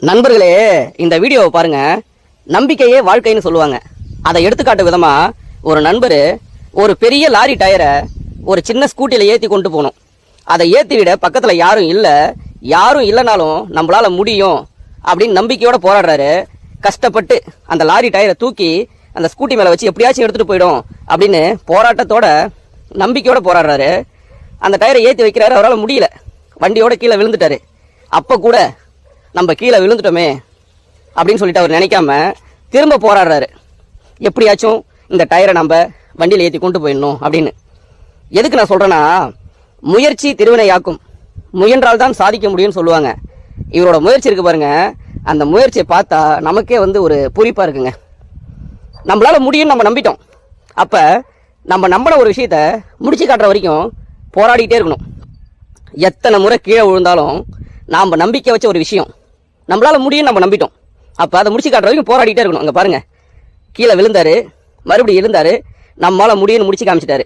நண்பர்களே, இந்த வீடியோவை பாருங்க. நம்பிக்கையே வாழ்க்கைன்னு சொல்லுவாங்க. அதை எடுத்துக்காட்டு விதமா ஒரு நண்பர் ஒரு பெரிய லாரி டயரை ஒரு சின்ன ஸ்கூட்டியில் ஏற்றி கொண்டு போகணும். அதை ஏற்றி விட பக்கத்தில் யாரும் இல்லைனாலும் நம்மளால முடியும் அப்படின்னு நம்பிக்கையோட போராடுறாரு. கஷ்டப்பட்டு அந்த லாரி டயரை தூக்கி அந்த ஸ்கூட்டி மேலே வச்சு எப்படியாச்சும் எடுத்துகிட்டு போயிடும் அப்படின்னு போராட்டத்தோட நம்பிக்கையோட போராடுறாரு. அந்த டயரை ஏற்றி வைக்கிறாரு. அவரால் முடியல. வண்டியோட கீழே விழுந்துட்டாரு. அப்போ கூட நம்ம கீழே விழுந்துட்டோமே அப்படின்னு சொல்லிட்டு அவர் நினைக்காம திரும்ப போராடுறாரு. எப்படியாச்சும் இந்த டயரை நம்ம வண்டியில் ஏற்றி கொண்டு போயிடணும் அப்படின்னு. எதுக்கு நான் சொல்கிறேன்னா, முயற்சி திருவினையாக்கும், முயன்றால் தான் சாதிக்க முடியும்னு சொல்லுவாங்க. இவரோட முயற்சி இருக்கு பாருங்க. அந்த முயற்சியை பார்த்தா நமக்கே ஒரு பூரிப்பாக இருக்குங்க. நம்மளால முடியும்னு நம்ம நம்பிட்டோம். அப்போ நம்ம நம்பின ஒரு விஷயத்த முடிச்சு காட்டுற வரைக்கும் போராடிக்கிட்டே இருக்கணும். எத்தனை முறை கீழே விழுந்தாலும் நாம் நம்பிக்கை வச்ச ஒரு விஷயம் நம்மளால முடியும் நம்ம நம்பிட்டோம். அப்போ அதை முடிச்சு காட்டுற வரைக்கும் போராடிட்டே இருக்கணும். அங்கே பாருங்க, கீழே விழுந்தாரு, மறுபடியும் எழுந்தாரு, நம்மளால முடியும்னு முடிச்சு காமிச்சிட்டாரு.